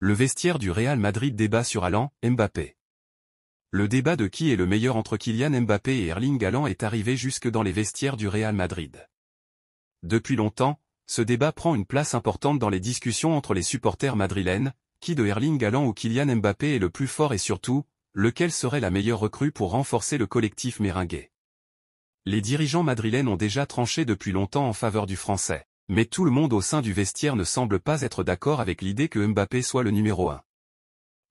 Le vestiaire du Real Madrid débat sur Haaland, Mbappé. Le débat de qui est le meilleur entre Kylian Mbappé et Erling Haaland est arrivé jusque dans les vestiaires du Real Madrid. Depuis longtemps, ce débat prend une place importante dans les discussions entre les supporters madrilènes, qui de Erling Haaland ou Kylian Mbappé est le plus fort et surtout, lequel serait la meilleure recrue pour renforcer le collectif merengue. Les dirigeants madrilènes ont déjà tranché depuis longtemps en faveur du Français. Mais tout le monde au sein du vestiaire ne semble pas être d'accord avec l'idée que Mbappé soit le numéro 1.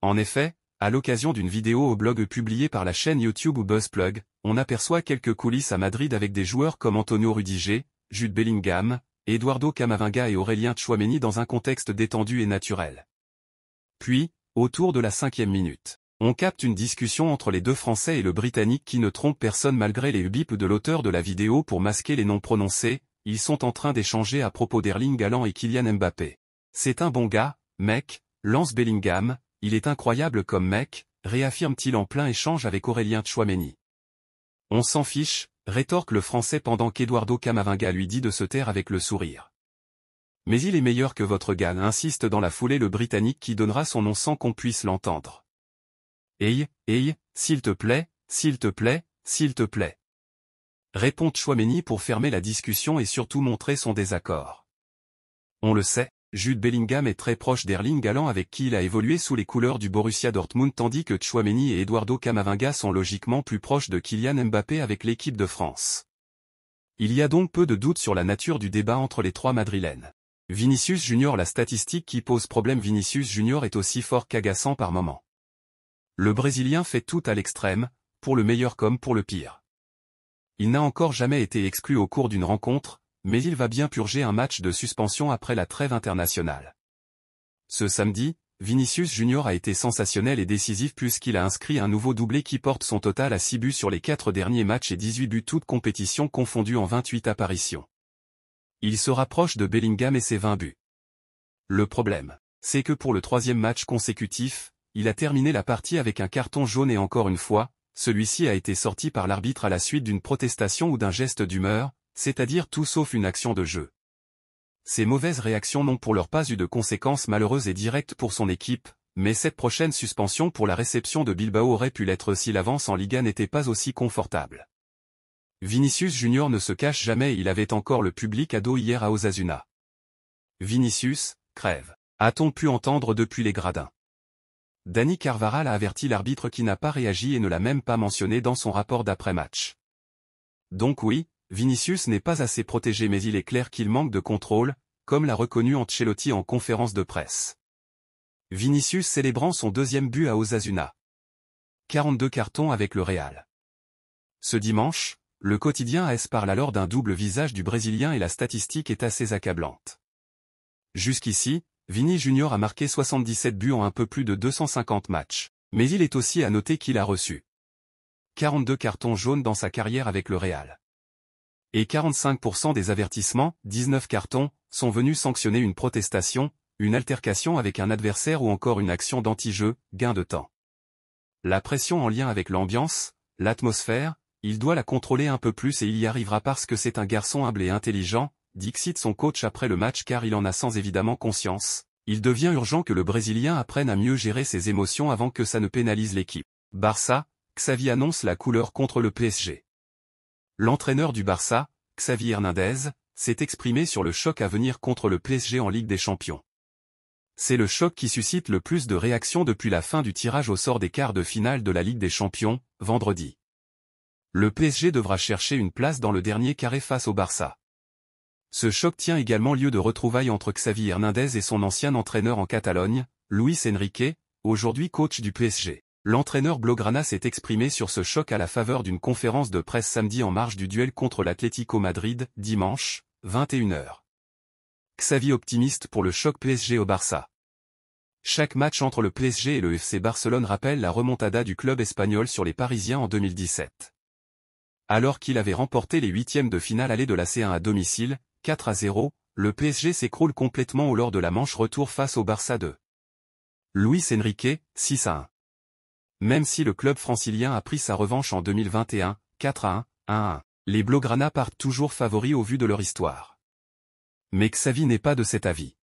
En effet, à l'occasion d'une vidéo au blog publiée par la chaîne YouTube BuzzPlug, on aperçoit quelques coulisses à Madrid avec des joueurs comme Antonio Rudiger, Jude Bellingham, Eduardo Camavinga et Aurélien Tchouaméni dans un contexte détendu et naturel. Puis, autour de la 5e minute, on capte une discussion entre les deux Français et le Britannique qui ne trompe personne malgré les bips de l'auteur de la vidéo pour masquer les noms prononcés. Ils sont en train d'échanger à propos d'Erling Haaland et Kylian Mbappé. C'est un bon gars, mec, lance Bellingham, il est incroyable comme mec, réaffirme-t-il en plein échange avec Aurélien Tchouaméni. On s'en fiche, rétorque le Français pendant qu'Eduardo Camavinga lui dit de se taire avec le sourire. Mais il est meilleur que votre gars, insiste dans la foulée le Britannique qui donnera son nom sans qu'on puisse l'entendre. Hey, s'il te plaît, s'il te plaît, s'il te plaît. Répond Tchouaméni pour fermer la discussion et surtout montrer son désaccord. On le sait, Jude Bellingham est très proche d'Erling Haaland avec qui il a évolué sous les couleurs du Borussia Dortmund tandis que Tchouaméni et Eduardo Camavinga sont logiquement plus proches de Kylian Mbappé avec l'équipe de France. Il y a donc peu de doute sur la nature du débat entre les trois madrilènes. Vinicius Junior. La statistique qui pose problème. Vinicius Junior est aussi fort qu'agaçant par moment. Le Brésilien fait tout à l'extrême, pour le meilleur comme pour le pire. Il n'a encore jamais été exclu au cours d'une rencontre, mais il va bien purger un match de suspension après la trêve internationale. Ce samedi, Vinicius Junior a été sensationnel et décisif puisqu'il a inscrit un nouveau doublé qui porte son total à 6 buts sur les 4 derniers matchs et 18 buts toutes compétitions confondues en 28 apparitions. Il se rapproche de Bellingham et ses 20 buts. Le problème, c'est que pour le 3e match consécutif, il a terminé la partie avec un carton jaune et encore une fois, celui-ci a été sorti par l'arbitre à la suite d'une protestation ou d'un geste d'humeur, c'est-à-dire tout sauf une action de jeu. Ces mauvaises réactions n'ont pour leur pas eu de conséquences malheureuses et directes pour son équipe, mais cette prochaine suspension pour la réception de Bilbao aurait pu l'être si l'avance en Liga n'était pas aussi confortable. Vinicius Junior ne se cache jamais et il avait encore le public à dos hier à Osasuna. Vinicius, crève. A-t-on pu entendre depuis les gradins? Dani Carvajal a averti l'arbitre qui n'a pas réagi et ne l'a même pas mentionné dans son rapport d'après-match. Donc oui, Vinicius n'est pas assez protégé mais il est clair qu'il manque de contrôle, comme l'a reconnu Ancelotti en conférence de presse. Vinicius célébrant son 2e but à Osasuna. 42 cartons avec le Real. Ce dimanche, le quotidien AS parle alors d'un double visage du Brésilien et la statistique est assez accablante. Jusqu'ici, Vini Junior a marqué 77 buts en un peu plus de 250 matchs, mais il est aussi à noter qu'il a reçu 42 cartons jaunes dans sa carrière avec le Real. Et 45% des avertissements, 19 cartons, sont venus sanctionner une protestation, une altercation avec un adversaire ou encore une action d'anti-jeu, gain de temps. La pression en lien avec l'ambiance, l'atmosphère, il doit la contrôler un peu plus et il y arrivera parce que c'est un garçon humble et intelligent, dit son coach après le match car il en a sans évidemment conscience. Il devient urgent que le Brésilien apprenne à mieux gérer ses émotions avant que ça ne pénalise l'équipe. Barça, Xavi annonce la couleur contre le PSG. L'entraîneur du Barça, Xavi Hernandez, s'est exprimé sur le choc à venir contre le PSG en Ligue des Champions. C'est le choc qui suscite le plus de réactions depuis la fin du tirage au sort des quarts de finale de la Ligue des Champions, vendredi. Le PSG devra chercher une place dans le dernier carré face au Barça. Ce choc tient également lieu de retrouvailles entre Xavi Hernandez et son ancien entraîneur en Catalogne, Luis Enrique, aujourd'hui coach du PSG. L'entraîneur blaugrana s'est exprimé sur ce choc à la faveur d'une conférence de presse samedi en marge du duel contre l'Atlético Madrid, dimanche, 21h. Xavi optimiste pour le choc PSG au Barça. Chaque match entre le PSG et le FC Barcelone rappelle la remontada du club espagnol sur les Parisiens en 2017. Alors qu'il avait remporté les 8e de finale aller de la C1 à domicile, 4-0, le PSG s'écroule complètement lors de la manche retour face au Barça 2. Luis Enrique, 6-1. Même si le club francilien a pris sa revanche en 2021, 4-1, 1-1, les Blaugrana partent toujours favoris au vu de leur histoire. Mais Xavi n'est pas de cet avis.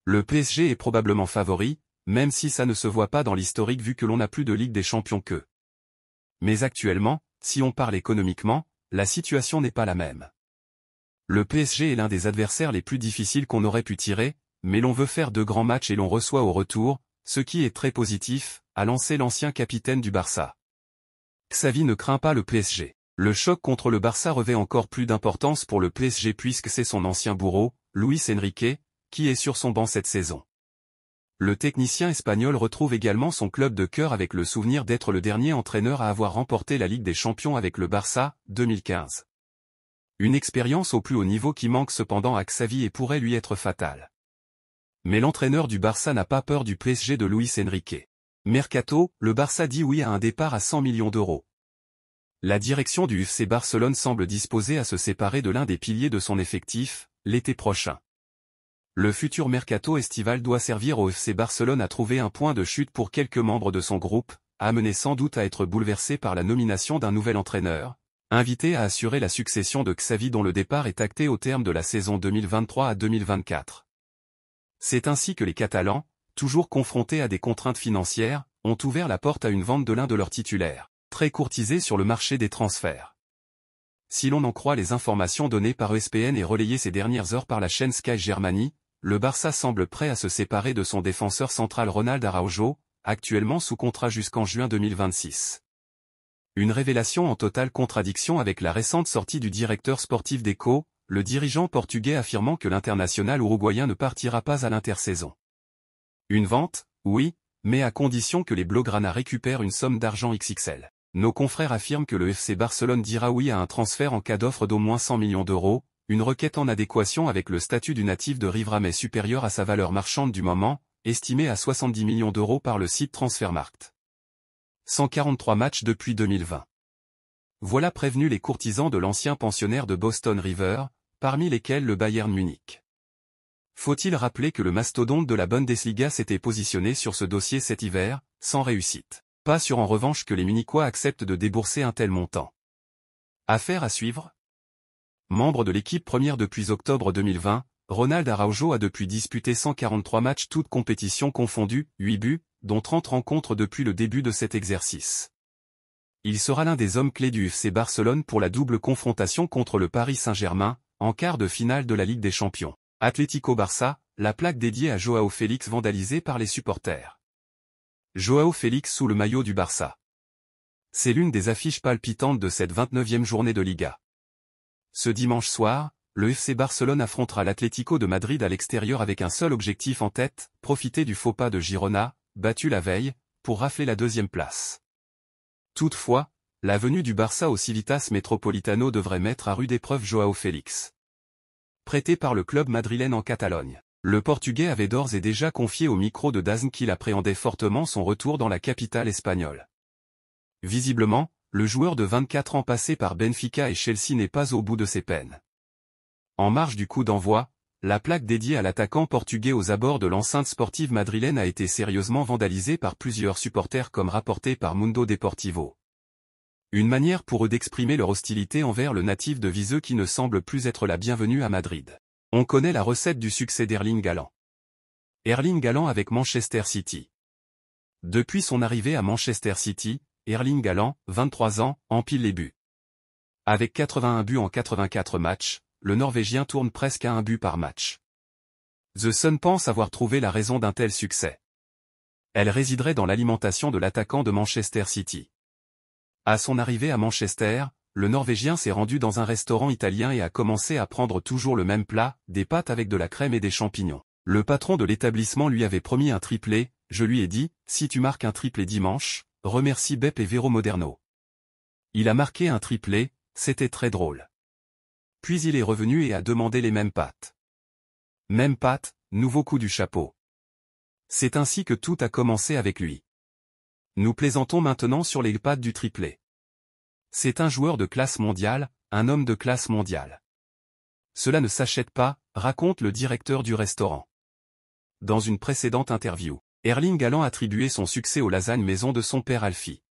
Le PSG est probablement favori, même si ça ne se voit pas dans l'historique vu que l'on n'a plus de Ligue des Champions qu'eux. Mais actuellement, si on parle économiquement, la situation n'est pas la même. Le PSG est l'un des adversaires les plus difficiles qu'on aurait pu tirer, mais l'on veut faire 2 grands matchs et l'on reçoit au retour, ce qui est très positif, a lancé l'ancien capitaine du Barça. Xavi ne craint pas le PSG. Le choc contre le Barça revêt encore plus d'importance pour le PSG puisque c'est son ancien bourreau, Luis Enrique, qui est sur son banc cette saison. Le technicien espagnol retrouve également son club de cœur avec le souvenir d'être le dernier entraîneur à avoir remporté la Ligue des Champions avec le Barça, 2015. Une expérience au plus haut niveau qui manque cependant à Xavi et pourrait lui être fatale. Mais l'entraîneur du Barça n'a pas peur du PSG de Luis Enrique. Mercato, le Barça dit oui à un départ à 100 millions d'euros. La direction du FC Barcelone semble disposée à se séparer de l'un des piliers de son effectif, l'été prochain. Le futur mercato estival doit servir au FC Barcelone à trouver un point de chute pour quelques membres de son groupe, amenés sans doute à être bouleversés par la nomination d'un nouvel entraîneur, invité à assurer la succession de Xavi dont le départ est acté au terme de la saison 2023 à 2024. C'est ainsi que les Catalans, toujours confrontés à des contraintes financières, ont ouvert la porte à une vente de l'un de leurs titulaires, très courtisé sur le marché des transferts. Si l'on en croit les informations données par ESPN et relayées ces dernières heures par la chaîne Sky Germany, le Barça semble prêt à se séparer de son défenseur central Ronald Araujo, actuellement sous contrat jusqu'en juin 2026. Une révélation en totale contradiction avec la récente sortie du directeur sportif d'Eco, le dirigeant portugais affirmant que l'international uruguayen ne partira pas à l'intersaison. Une vente, oui, mais à condition que les Blaugrana récupèrent une somme d'argent XXL. Nos confrères affirment que le FC Barcelone dira oui à un transfert en cas d'offre d'au moins 100 millions d'euros, une requête en adéquation avec le statut du natif de Rivera mais supérieure à sa valeur marchande du moment, estimée à 70 millions d'euros par le site Transfermarkt. 143 matchs depuis 2020. Voilà prévenus les courtisans de l'ancien pensionnaire de Boston River, parmi lesquels le Bayern Munich. Faut-il rappeler que le mastodonte de la Bundesliga s'était positionné sur ce dossier cet hiver, sans réussite. Pas sûr en revanche que les Munichois acceptent de débourser un tel montant. Affaire à suivre. Membre de l'équipe première depuis octobre 2020, Ronald Araujo a depuis disputé 143 matchs toutes compétitions confondues, 8 buts, dont 30 rencontres depuis le début de cet exercice. Il sera l'un des hommes clés du FC Barcelone pour la double confrontation contre le Paris Saint-Germain, en quart de finale de la Ligue des Champions. Atlético Barça, la plaque dédiée à Joao Félix vandalisée par les supporters. Joao Félix sous le maillot du Barça. C'est l'une des affiches palpitantes de cette 29e journée de Liga. Ce dimanche soir, le FC Barcelone affrontera l'Atlético de Madrid à l'extérieur avec un seul objectif en tête, profiter du faux pas de Girona, battu la veille, pour rafler la 2e place. Toutefois, la venue du Barça au Civitas Metropolitano devrait mettre à rude épreuve Joao Félix. Prêté par le club madrilène en Catalogne, le Portugais avait d'ores et déjà confié au micro de DAZN qu'il appréhendait fortement son retour dans la capitale espagnole. Visiblement, le joueur de 24 ans passé par Benfica et Chelsea n'est pas au bout de ses peines. En marge du coup d'envoi, la plaque dédiée à l'attaquant portugais aux abords de l'enceinte sportive madrilène a été sérieusement vandalisée par plusieurs supporters comme rapporté par Mundo Deportivo. Une manière pour eux d'exprimer leur hostilité envers le natif de Viseu qui ne semble plus être la bienvenue à Madrid. On connaît la recette du succès d'Erling Haaland. Erling Haaland avec Manchester City. Depuis son arrivée à Manchester City, Erling Haaland, 23 ans, empile les buts. Avec 81 buts en 84 matchs, le Norvégien tourne presque à un but par match. The Sun pense avoir trouvé la raison d'un tel succès. Elle résiderait dans l'alimentation de l'attaquant de Manchester City. À son arrivée à Manchester, le Norvégien s'est rendu dans un restaurant italien et a commencé à prendre toujours le même plat, des pâtes avec de la crème et des champignons. Le patron de l'établissement lui avait promis un triplé, je lui ai dit, si tu marques un triplé dimanche, remercie Beppe et Vero Moderno. Il a marqué un triplé, c'était très drôle. Puis il est revenu et a demandé les mêmes pâtes. Même pâtes, nouveau coup du chapeau. C'est ainsi que tout a commencé avec lui. Nous plaisantons maintenant sur les pâtes du triplé. C'est un joueur de classe mondiale, un homme de classe mondiale. Cela ne s'achète pas, raconte le directeur du restaurant. Dans une précédente interview, Erling Haaland attribuait son succès aux lasagnes maison de son père Alfie.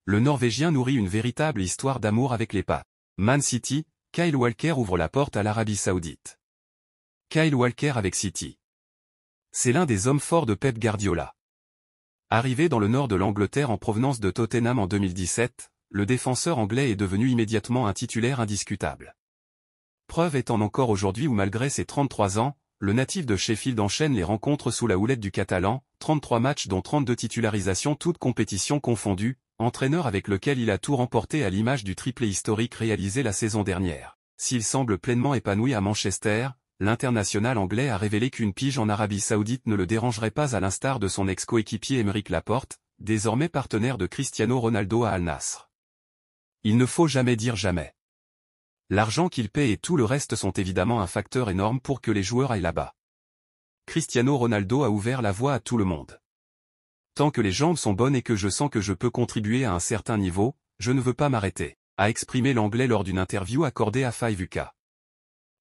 Le Norvégien nourrit une véritable histoire d'amour avec les pâtes. Man City, Kyle Walker ouvre la porte à l'Arabie Saoudite. Kyle Walker avec City. C'est l'un des hommes forts de Pep Guardiola. Arrivé dans le nord de l'Angleterre en provenance de Tottenham en 2017, le défenseur anglais est devenu immédiatement un titulaire indiscutable. Preuve étant encore aujourd'hui où malgré ses 33 ans, le natif de Sheffield enchaîne les rencontres sous la houlette du Catalan, 33 matchs dont 32 titularisations toutes compétitions confondues, entraîneur avec lequel il a tout remporté à l'image du triplé historique réalisé la saison dernière. S'il semble pleinement épanoui à Manchester, l'international anglais a révélé qu'une pige en Arabie Saoudite ne le dérangerait pas à l'instar de son ex-coéquipier Aymeric Laporte, désormais partenaire de Cristiano Ronaldo à Al Nassr. Il ne faut jamais dire jamais. L'argent qu'il paie et tout le reste sont évidemment un facteur énorme pour que les joueurs aillent là-bas. Cristiano Ronaldo a ouvert la voie à tout le monde. Tant que les jambes sont bonnes et que je sens que je peux contribuer à un certain niveau, je ne veux pas m'arrêter, a exprimé l'anglais lors d'une interview accordée à 5UK.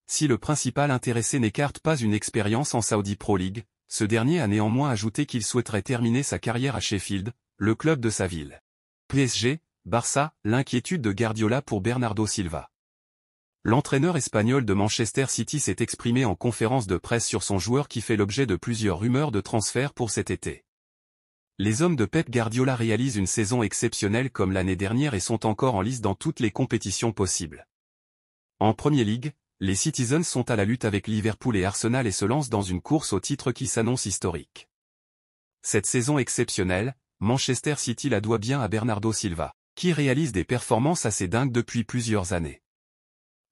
Si le principal intéressé n'écarte pas une expérience en Saudi Pro League, ce dernier a néanmoins ajouté qu'il souhaiterait terminer sa carrière à Sheffield, le club de sa ville. PSG, Barça, l'inquiétude de Guardiola pour Bernardo Silva. L'entraîneur espagnol de Manchester City s'est exprimé en conférence de presse sur son joueur qui fait l'objet de plusieurs rumeurs de transfert pour cet été. Les hommes de Pep Guardiola réalisent une saison exceptionnelle comme l'année dernière et sont encore en lice dans toutes les compétitions possibles. En Premier League, les Citizens sont à la lutte avec Liverpool et Arsenal et se lancent dans une course au titre qui s'annonce historique. Cette saison exceptionnelle, Manchester City la doit bien à Bernardo Silva, qui réalise des performances assez dingues depuis plusieurs années.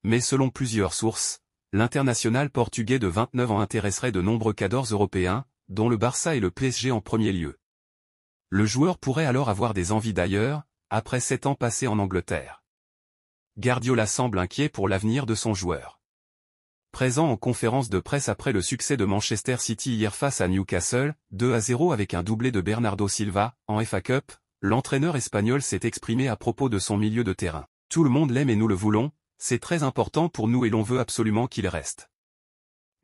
Mais selon plusieurs sources, l'international portugais de 29 ans intéresserait de nombreux cadors européens, dont le Barça et le PSG en premier lieu. Le joueur pourrait alors avoir des envies d'ailleurs, après 7 ans passés en Angleterre. Guardiola semble inquiet pour l'avenir de son joueur. Présent en conférence de presse après le succès de Manchester City hier face à Newcastle, 2-0 avec un doublé de Bernardo Silva, en FA Cup, l'entraîneur espagnol s'est exprimé à propos de son milieu de terrain. Tout le monde l'aime et nous le voulons, c'est très important pour nous et l'on veut absolument qu'il reste.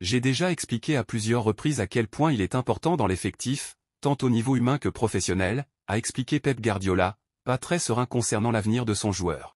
J'ai déjà expliqué à plusieurs reprises à quel point il est important dans l'effectif, tant au niveau humain que professionnel, a expliqué Pep Guardiola, pas très serein concernant l'avenir de son joueur.